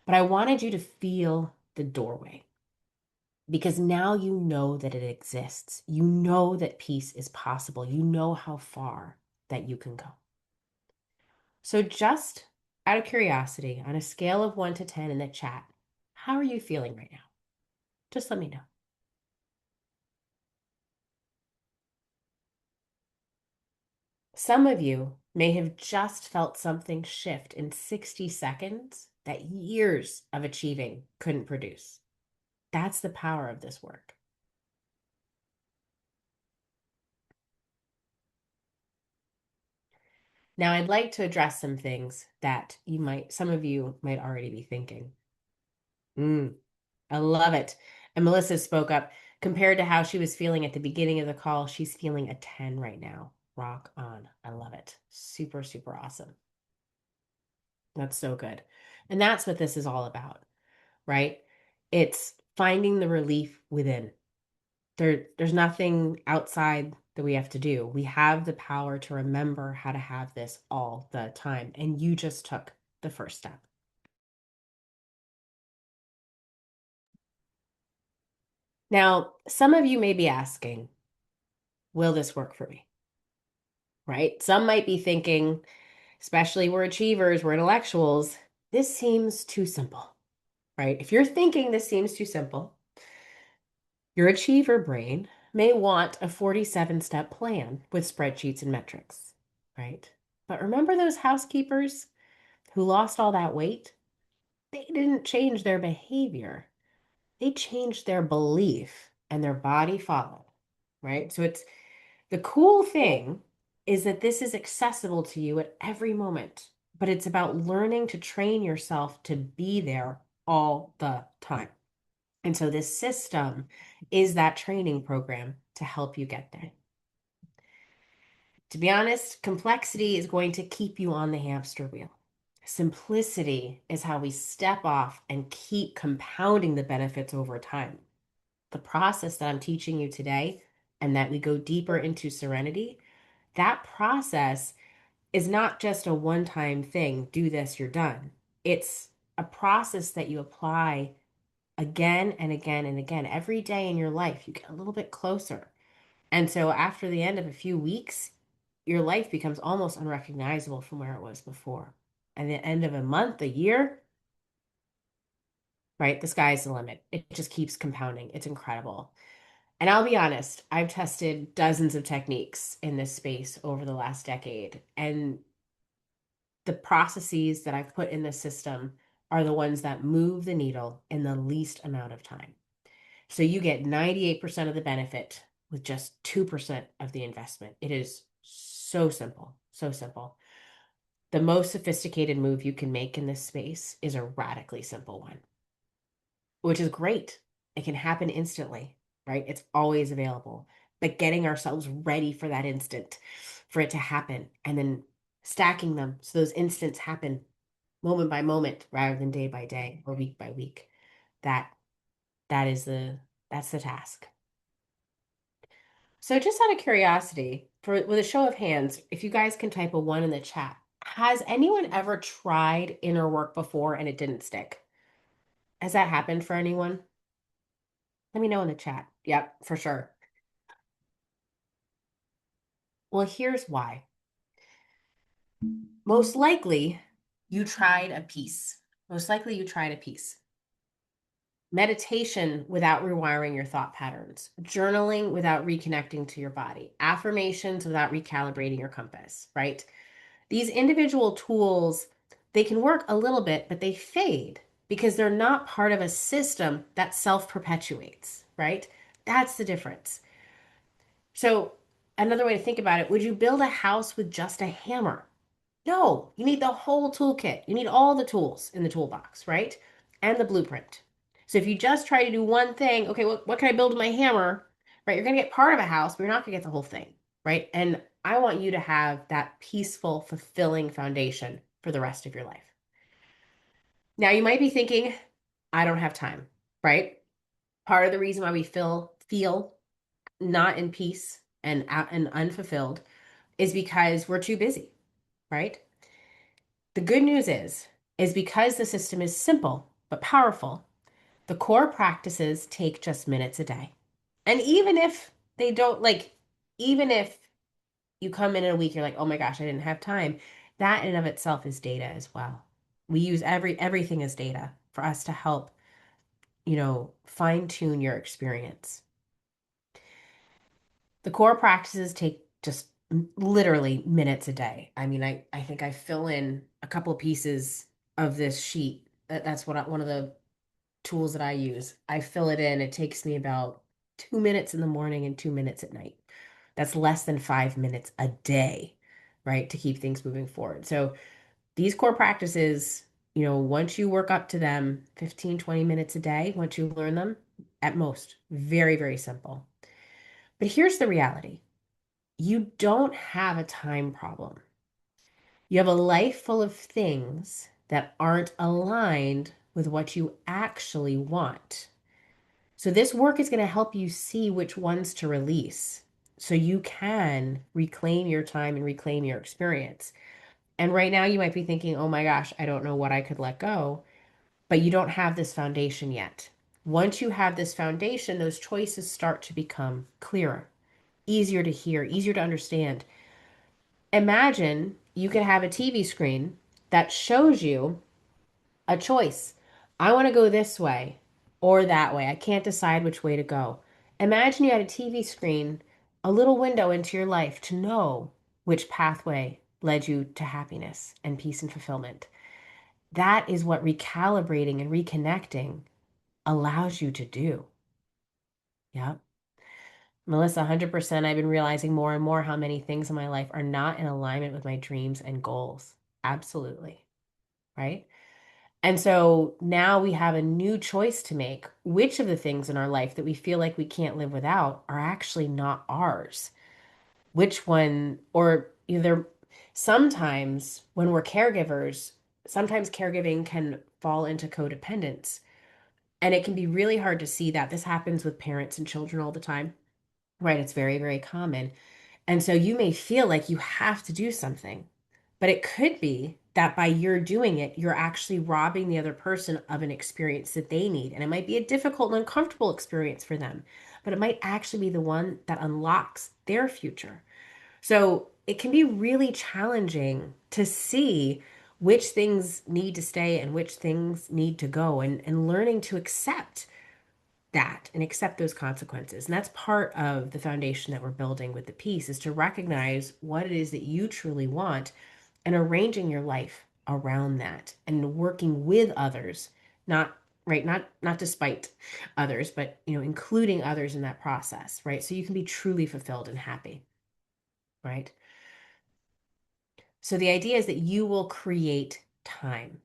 But I wanted you to feel the doorway because now you know that it exists. You know that peace is possible. You know how far that you can go. So, just out of curiosity, on a scale of 1 to 10 in the chat, how are you feeling right now? Just let me know. Some of you may have just felt something shift in 60 seconds that years of achieving couldn't produce. That's the power of this work. Now, I'd like to address some things that some of you might already be thinking. I love it. And Melissa spoke up. Compared to how she was feeling at the beginning of the call, she's feeling a 10 right now. rock on. I love it. Super, super awesome. That's so good. And that's what this is all about, right? It's finding the relief within. There's nothing outside that we have to do. We have the power to remember how to have this all the time. And you just took the first step. Now, some of you may be asking, will this work for me? Right? Some might be thinking, especially we're achievers, we're intellectuals, this seems too simple, right? If you're thinking this seems too simple, your achiever brain may want a 47-step plan with spreadsheets and metrics, right? But remember those housekeepers who lost all that weight? They didn't change their behavior. They changed their belief and their body followed, right? So it's the cool thing is that this is accessible to you at every moment, but it's about learning to train yourself to be there all the time. And so this system is that training program to help you get there. To be honest, complexity is going to keep you on the hamster wheel. Simplicity is how we step off and keep compounding the benefits over time. The process that I'm teaching you today and that we go deeper into serenity, that process is not just a one-time thing, do this, you're done. It's a process that you apply again and again and again. Every day in your life, you get a little bit closer. And so after the end of a few weeks, your life becomes almost unrecognizable from where it was before. And the end of a month, a year, right? The sky's the limit. It just keeps compounding. It's incredible. And I'll be honest, I've tested dozens of techniques in this space over the last decade. And the processes that I've put in the system are the ones that move the needle in the least amount of time. So you get 98% of the benefit with just 2% of the investment. It is so simple, so simple. The most sophisticated move you can make in this space is a radically simple one, which is great. It can happen instantly, right? It's always available. But getting ourselves ready for that instant, for it to happen, and then stacking them so those instants happen moment by moment rather than day by day or week by week. That that is the that's the task. So just out of curiosity, for with a show of hands, if you guys can type a one in the chat, has anyone ever tried inner work before and it didn't stick? Has that happened for anyone? Let me know in the chat. Yep, for sure. Well, here's why. Most likely you tried a piece. Most likely you tried a piece. Meditation without rewiring your thought patterns, journaling without reconnecting to your body, affirmations without recalibrating your compass, right? These individual tools, they can work a little bit, but they fade because they're not part of a system that self-perpetuates, right? That's the difference. So, another way to think about it, would you build a house with just a hammer? No, you need the whole toolkit. You need all the tools in the toolbox, right? And the blueprint. So if you just try to do one thing, okay, what can I build with my hammer? Right? You're going to get part of a house, but you're not going to get the whole thing, right? And I want you to have that peaceful, fulfilling foundation for the rest of your life. Now, you might be thinking, I don't have time, right? Part of the reason why we feel not in peace and unfulfilled is because we're too busy, right? The good news is because the system is simple but powerful, the core practices take just minutes a day. And even if they don't like, even if you come in a week, you're like, oh my gosh, I didn't have time. That in and of itself is data as well. We use everything as data for us to help, fine tune your experience. The core practices take just literally minutes a day. I mean, I think I fill in a couple pieces of this sheet. That's one of the tools that I use. I fill it in. It takes me about 2 minutes in the morning and 2 minutes at night. That's less than 5 minutes a day, right? To keep things moving forward. So these core practices, once you work up to them 15, 20 minutes a day, once you learn them, at most, very, very simple. But here's the reality. You don't have a time problem. You have a life full of things that aren't aligned with what you actually want. So, this work is going to help you see which ones to release so you can reclaim your time and reclaim your experience. And right now, you might be thinking, oh my gosh, I don't know what I could let go, but you don't have this foundation yet. Once you have this foundation, those choices start to become clearer, easier to hear, easier to understand. Imagine you could have a TV screen that shows you a choice. I want to go this way or that way. I can't decide which way to go. Imagine you had a TV screen, a little window into your life to know which pathway led you to happiness and peace and fulfillment. That is what recalibrating and reconnecting allows you to do. Yep. Melissa, 100%. I've been realizing more and more how many things in my life are not in alignment with my dreams and goals. Absolutely. Right. And so now we have a new choice to make. Which of the things in our life that we feel like we can't live without are actually not ours? Which one, or either sometimes when we're caregivers, sometimes caregiving can fall into codependence. And it can be really hard to see that. This happens with parents and children all the time, right? It's very, very common. And so you may feel like you have to do something, but it could be that by your doing it, you're actually robbing the other person of an experience that they need. And it might be a difficult and uncomfortable experience for them, but it might actually be the one that unlocks their future. So it can be really challenging to see which things need to stay and which things need to go, and learning to accept that and accept those consequences. And that's part of the foundation that we're building with the piece, is to recognize what it is that you truly want and arranging your life around that and working with others, not right, not despite others, but including others in that process, right? So you can be truly fulfilled and happy, right? So the idea is that you will create time,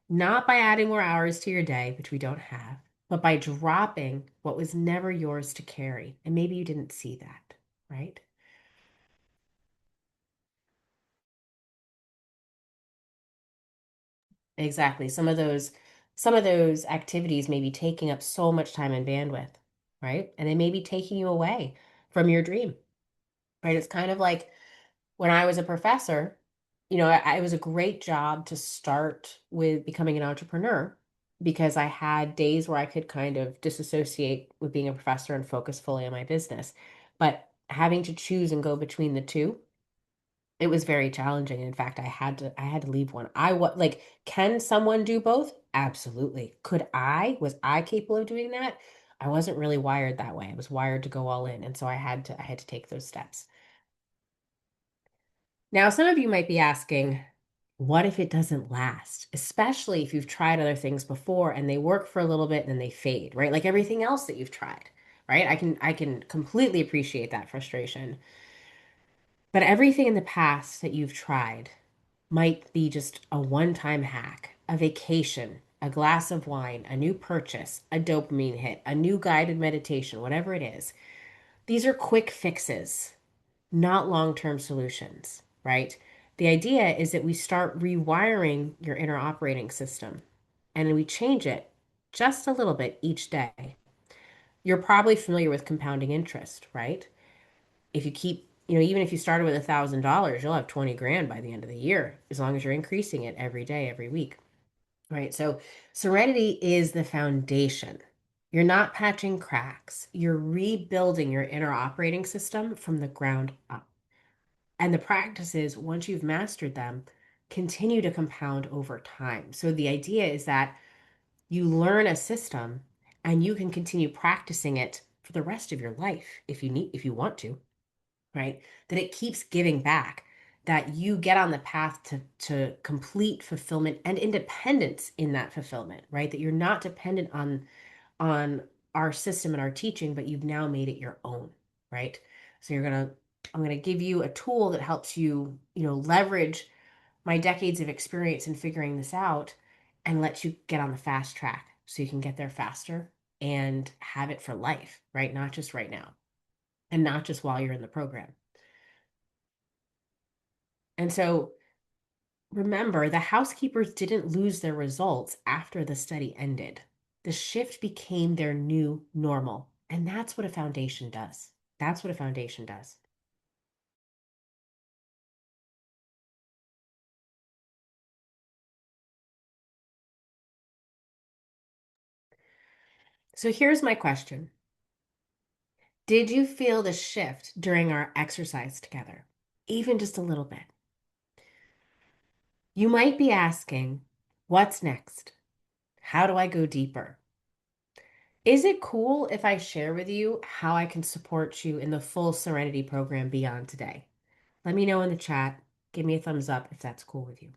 not by adding more hours to your day, which we don't have, but by dropping what was never yours to carry. And maybe you didn't see that, right? Exactly. Some of those activities may be taking up so much time and bandwidth, right? And they may be taking you away from your dream, right? It's kind of like when I was a professor, it was a great job to start with becoming an entrepreneur because I had days where I could kind of disassociate with being a professor and focus fully on my business. But having to choose and go between the two, it was very challenging. In fact, I had to leave one. Like, can someone do both? Absolutely. Was I capable of doing that? I wasn't really wired that way. I was wired to go all in. And so I had to take those steps. Now, some of you might be asking, what if it doesn't last? Especially if you've tried other things before and they work for a little bit and then they fade, right? Like everything else that you've tried, right? I can completely appreciate that frustration. But everything in the past that you've tried might be just a one-time hack, a vacation, a glass of wine, a new purchase, a dopamine hit, a new guided meditation, whatever it is. These are quick fixes, not long-term solutions, right? The idea is that we start rewiring your inner operating system and we change it just a little bit each day. You're probably familiar with compounding interest, right? If you keep, even if you started with $1,000, you'll have 20 grand by the end of the year, as long as you're increasing it every day, every week, right? So serenity is the foundation. You're not patching cracks. You're rebuilding your inner operating system from the ground up. And the practices, once you've mastered them, continue to compound over time. So the idea is that you learn a system and you can continue practicing it for the rest of your life if you want to, right? That it keeps giving back, that you get on the path to complete fulfillment and independence in that fulfillment, right? That you're not dependent on our system and our teaching, but you've now made it your own, right? So I'm gonna give you a tool that helps you, leverage my decades of experience in figuring this out and let you get on the fast track so you can get there faster and have it for life, right? Not just right now and not just while you're in the program. And so remember, the housekeepers didn't lose their results after the study ended. The shift became their new normal. And that's what a foundation does. That's what a foundation does. So here's my question. Did you feel the shift during our exercise together? Even just a little bit. You might be asking, what's next? How do I go deeper? Is it cool if I share with you how I can support you in the full Serenity program beyond today? Let me know in the chat. Give me a thumbs up if that's cool with you.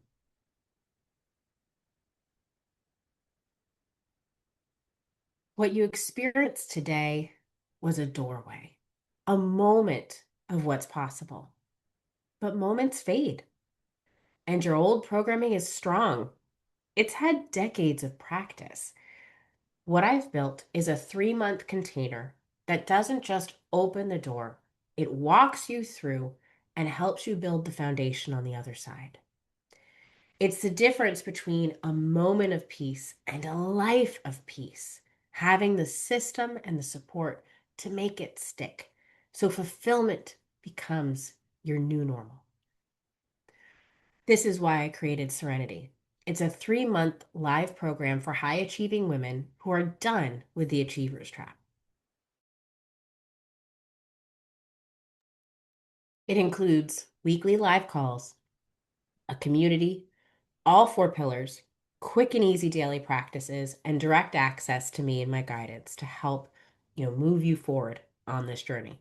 What you experienced today was a doorway, a moment of what's possible. But moments fade, and your old programming is strong. It's had decades of practice. What I've built is a 3-month container that doesn't just open the door, it walks you through and helps you build the foundation on the other side. It's the difference between a moment of peace and a life of peace, having the system and the support to make it stick. So fulfillment becomes your new normal. This is why I created Serenity. It's a 3-month live program for high achieving women who are done with the achiever's trap. It includes weekly live calls, a community, all 4 pillars, quick and easy daily practices, and direct access to me and my guidance to help, move you forward on this journey.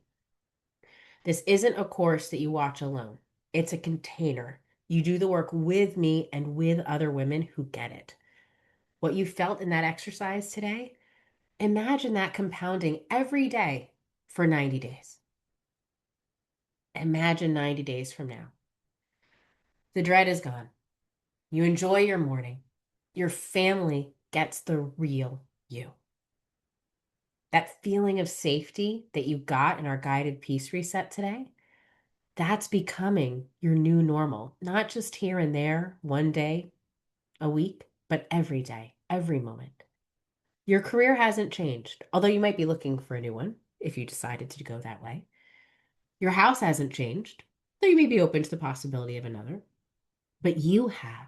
This isn't a course that you watch alone. It's a container. You do the work with me and with other women who get it. What you felt in that exercise today, imagine that compounding every day for 90 days. Imagine 90 days from now. The dread is gone. You enjoy your morning. Your family gets the real you. That feeling of safety that you got in our guided peace reset today, that's becoming your new normal, not just here and there, one day a week, but every day, every moment. Your career hasn't changed, although you might be looking for a new one if you decided to go that way. Your house hasn't changed, though you may be open to the possibility of another, but you have,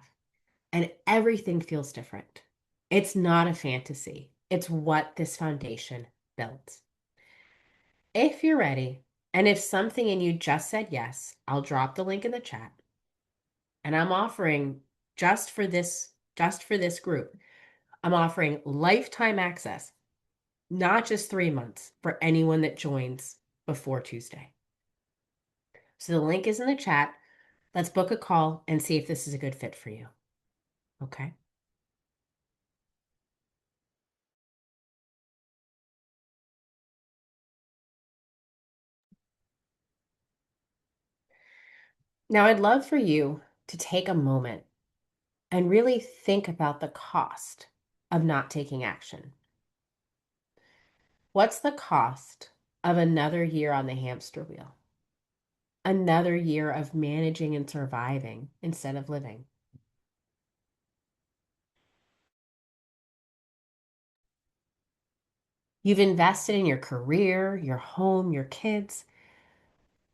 and everything feels different. It's not a fantasy. It's what this foundation builds. If you're ready, and if something in you just said yes, I'll drop the link in the chat. And I'm offering just for this group, I'm offering lifetime access, not just 3 months for anyone that joins before Tuesday. So the link is in the chat. Let's book a call and see if this is a good fit for you. Okay. Now, I'd love for you to take a moment and really think about the cost of not taking action. What's the cost of another year on the hamster wheel? Another year of managing and surviving instead of living? You've invested in your career, your home, your kids.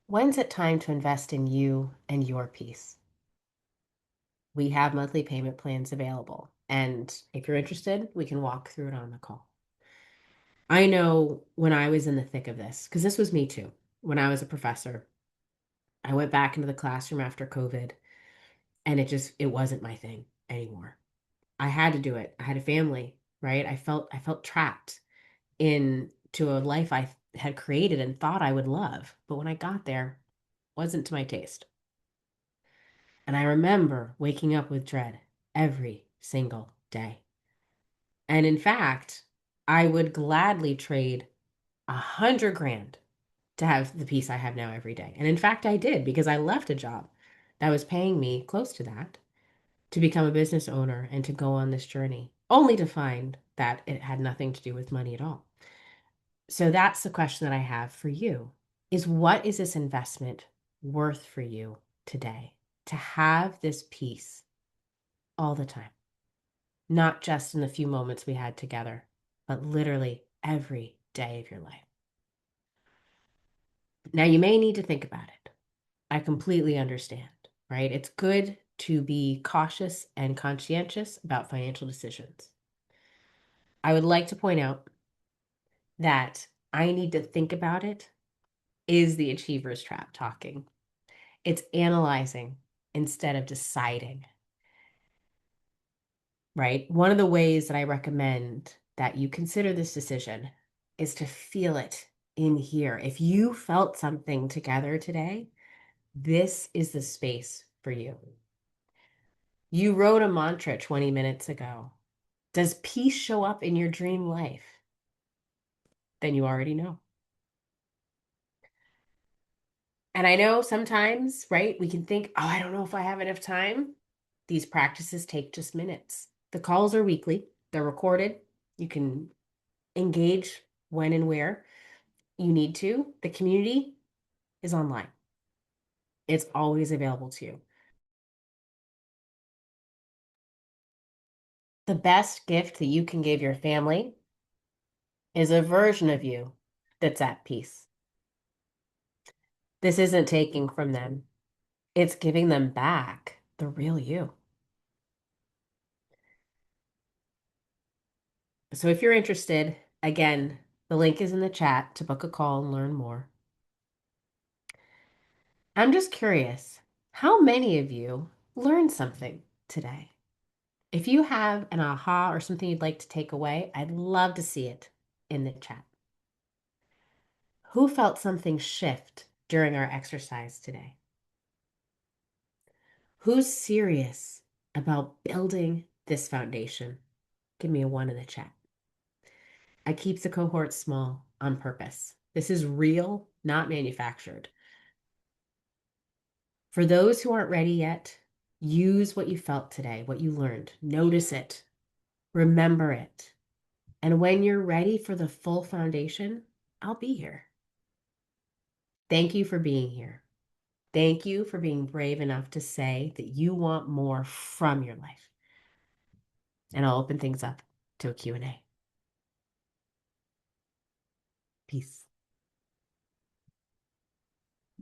When's it time to invest in you and your peace? We have monthly payment plans available. And if you're interested, we can walk through it on the call. I know when I was in the thick of this, because this was me too. When I was a professor, I went back into the classroom after COVID and it wasn't my thing anymore. I had to do it. I had a family, right? I felt trapped into a life I had created and thought I would love. But when I got there, it wasn't to my taste. And I remember waking up with dread every single day. And in fact, I would gladly trade 100 grand to have the peace I have now every day. And in fact, I did because I left a job that was paying me close to that to become a business owner and to go on this journey, only to find that it had nothing to do with money at all. So that's the question that I have for you is what is this investment worth for you today? to have this peace all the time, not just in the few moments we had together, but literally every day of your life. Now, you may need to think about it. I completely understand, right? It's good to be cautious and conscientious about financial decisions. I would like to point out that I need to think about it is the achiever's trap talking. It's analyzing instead of deciding, right? One of the ways that I recommend that you consider this decision is to feel it in here. If you felt something together today, this is the space for you. You wrote a mantra 20 minutes ago. Does peace show up in your dream life? Then you already know. And I know sometimes, right, we can think, oh, I don't know if I have enough time. These practices take just minutes. The calls are weekly, they're recorded. You can engage when and where you need to. The community is online, it's always available to you. The best gift that you can give your family is a version of you that's at peace. This isn't taking from them, it's giving them back the real you. So if you're interested, again, the link is in the chat to book a call and learn more. I'm just curious, how many of you learned something today? If you have an aha or something you'd like to take away, I'd love to see it in the chat. Who felt something shift during our exercise today? Who's serious about building this foundation? Give me a one in the chat. I keep the cohort small on purpose. This is real, not manufactured. For those who aren't ready yet, use what you felt today, what you learned. Notice it, remember it. And when you're ready for the full foundation, I'll be here. Thank you for being here. Thank you for being brave enough to say that you want more from your life. And I'll open things up to a Q&A. Peace.